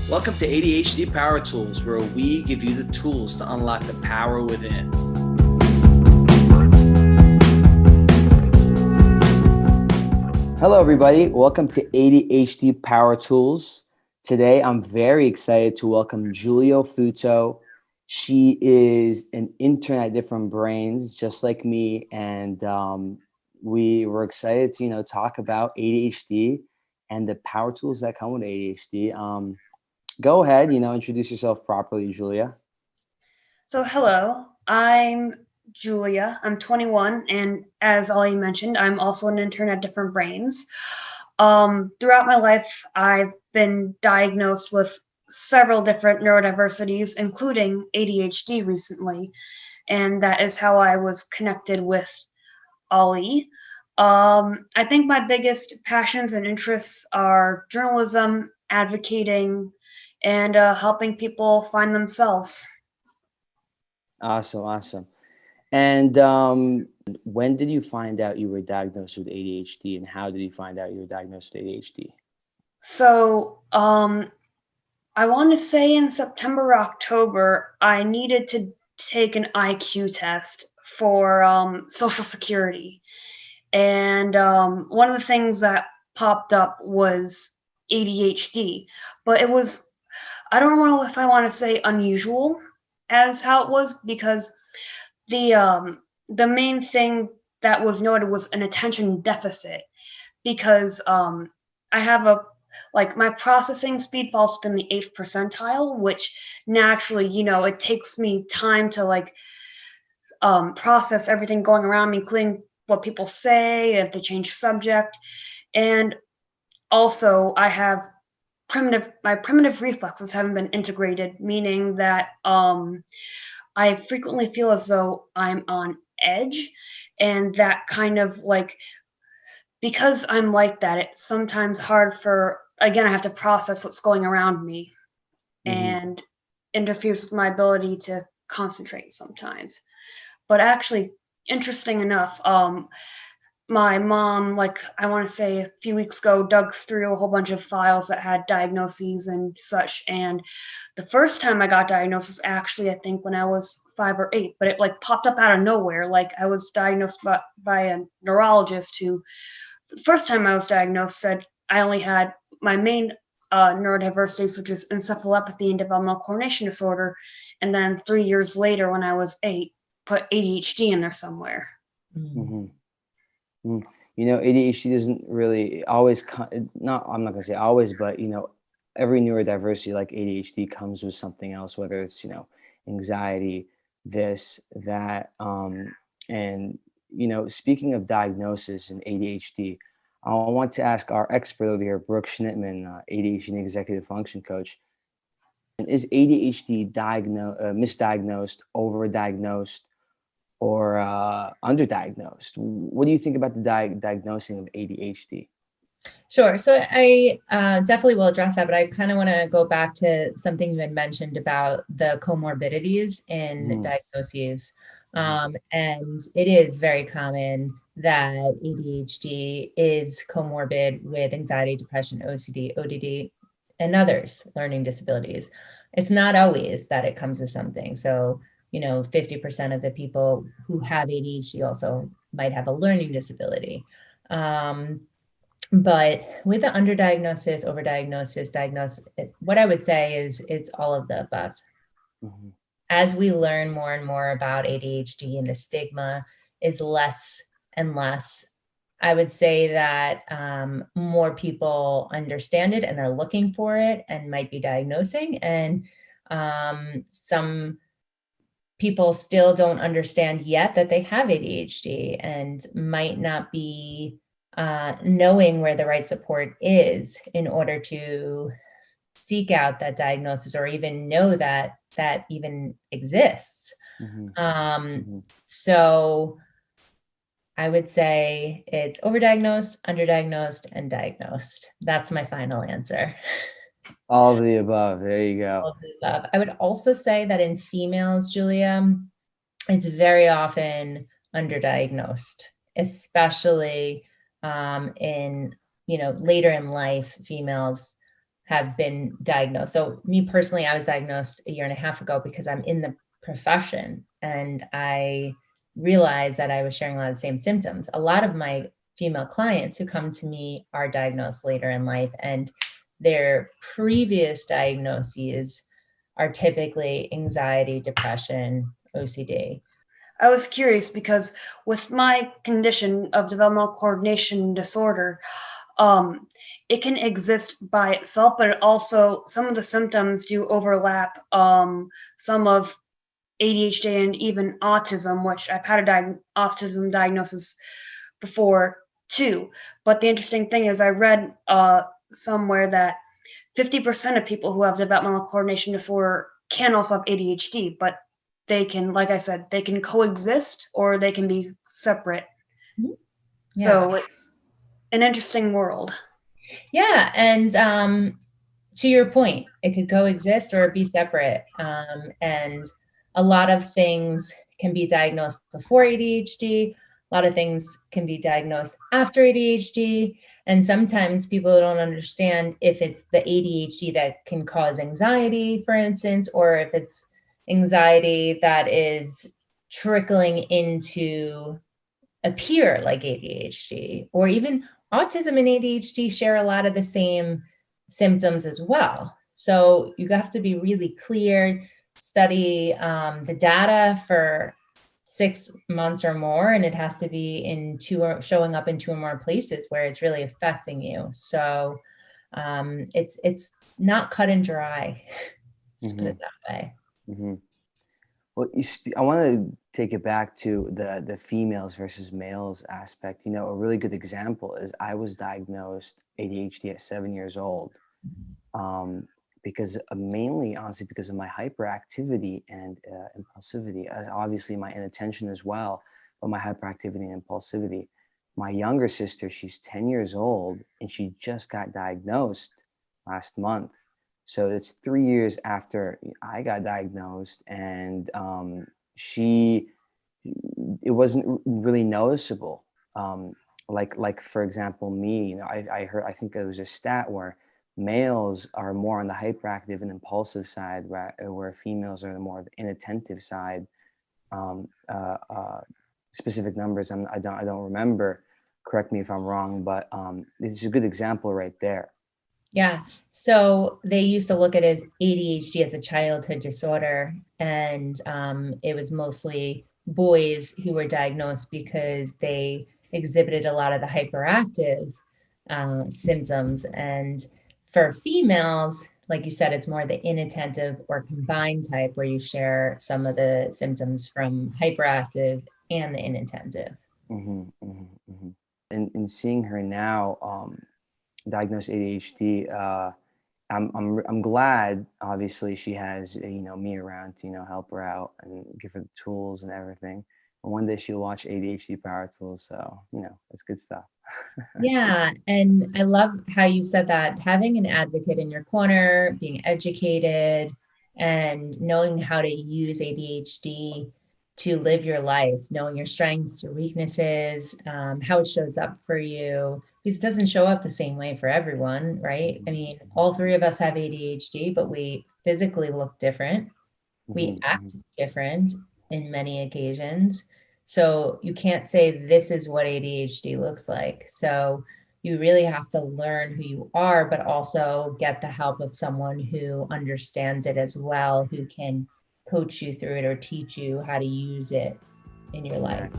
Welcome to ADHD Power Tools, where we give you the tools to unlock the power within. Hello, everybody. Welcome to ADHD Power Tools. Today, I'm very excited to welcome Julia Futo. She is an intern at Different Brains, just like me, and we were excited to talk about ADHD and the power tools that come with ADHD. Go ahead, introduce yourself properly, Julia. So hello, I'm Julia. I'm 21, and as Ollie mentioned, I'm also an intern at Different Brains. Throughout my life, I've been diagnosed with several different neurodiversities, including ADHD recently, and that is how I was connected with Ollie. I think my biggest passions and interests are journalism, advocating, and helping people find themselves. Awesome. And when did you find out you were diagnosed with ADHD, and how did you find out you were diagnosed with ADHD? So, I want to say in September or October, I needed to take an IQ test for Social Security. And one of the things that popped up was ADHD. But it was, I don't know if I want to say unusual as how it was, because the main thing that was noted was an attention deficit, because I have my processing speed falls within the 8th percentile, which naturally, it takes me time to process everything going around me, including what people say, if they change subject. And also I have my primitive reflexes haven't been integrated, meaning that I frequently feel as though I'm on edge, and that kind of because I'm like that, it's sometimes hard I have to process what's going around me, and interferes with my ability to concentrate sometimes. But actually, interesting enough, my mom, I want to say a few weeks ago, dug through a whole bunch of files that had diagnoses and such. And the first time I got diagnosed was actually, I think, when I was 5 or 8, but it popped up out of nowhere. I was diagnosed by a neurologist who, the first time I was diagnosed, said I only had my main neurodiversities, which is encephalopathy and developmental coordination disorder. And then 3 years later, when I was 8, put ADHD in there somewhere. Mm-hmm. ADHD doesn't really always I'm not going to say always, but every neurodiversity like ADHD comes with something else, whether it's anxiety, this, that, and speaking of diagnosis and ADHD, I want to ask our expert over here, Brooke, ADHD and executive function coach. Is ADHD misdiagnosed, overdiagnosed, or underdiagnosed? What do you think about the diagnosing of ADHD? Sure. So I definitely will address that, but I kind of want to go back to something you had mentioned about the comorbidities in diagnoses. And it is very common that ADHD is comorbid with anxiety, depression, OCD, ODD, and others learning disabilities. It's not always that it comes with something. So 50% of the people who have ADHD also might have a learning disability. But with the underdiagnosis, overdiagnosis, diagnosis, what I would say is it's all of the above. As we learn more and more about ADHD, and the stigma is less and less, I would say that more people understand it and are looking for it and might be diagnosing. And some people still don't understand yet that they have ADHD and might not be knowing where the right support is in order to seek out that diagnosis, or even know that even exists. So I would say it's overdiagnosed, underdiagnosed, and diagnosed. That's my final answer. All of the above. There you go. All of the above. I would also say that in females, Julia, it's very often underdiagnosed, especially in later in life. Females have been diagnosed. So me personally, I was diagnosed a year and a half ago because I'm in the profession, and I realized that I was sharing a lot of the same symptoms. A lot of my female clients who come to me are diagnosed later in life, and their previous diagnoses are typically anxiety, depression, OCD. I was curious because with my condition of developmental coordination disorder, it can exist by itself, but it also some of the symptoms do overlap. Some of ADHD and even autism, which I've had a autism diagnosis before too. But the interesting thing is, I read somewhere that 50% of people who have developmental coordination disorder can also have ADHD, but they can, like I said, they can coexist or they can be separate. Yeah. So it's an interesting world. Yeah. And to your point, it could coexist or be separate. And a lot of things can be diagnosed before ADHD. A lot of things can be diagnosed after ADHD. And sometimes people don't understand if it's the ADHD that can cause anxiety, for instance, or if it's anxiety that is trickling into appear like ADHD, or even autism and ADHD share a lot of the same symptoms as well. So you have to be really clear, study the data for 6 months or more, and it has to be showing up in 2 or more places where it's really affecting you. So it's not cut and dry. Let's put it that way. Mm-hmm. Well, I want to take it back to the females versus males aspect. You know, a really good example is I was diagnosed ADHD at 7 years old, because mainly, honestly, because of my hyperactivity and impulsivity. Obviously, my inattention as well, but my hyperactivity and impulsivity. My younger sister, she's 10 years old, and she just got diagnosed last month. So it's 3 years after I got diagnosed, and it wasn't really noticeable. Like for example, me, you know, I think it was a stat where males are more on the hyperactive and impulsive side, where females are more of the inattentive side. Specific numbers, I don't remember. Correct me if I'm wrong, but it's a good example right there. Yeah. So they used to look at it as ADHD as a childhood disorder. And it was mostly boys who were diagnosed because they exhibited a lot of the hyperactive symptoms. And for females, like you said, it's more the inattentive or combined type where you share some of the symptoms from hyperactive and the inattentive. Mm-hmm, mm-hmm, mm-hmm. And seeing her now, diagnosed ADHD, I'm glad. Obviously, she has me around to help her out and give her the tools and everything. And one day she'll watch ADHD Power Tools, so it's good stuff. Yeah, and I love how you said that having an advocate in your corner, being educated, and knowing how to use ADHD to live your life, knowing your strengths, your weaknesses, how it shows up for you, because it doesn't show up the same way for everyone, right? I mean, all 3 of us have ADHD, but we physically look different. We act different in many occasions. So you can't say this is what ADHD looks like. So you really have to learn who you are, but also get the help of someone who understands it as well, who can coach you through it or teach you how to use it in your life.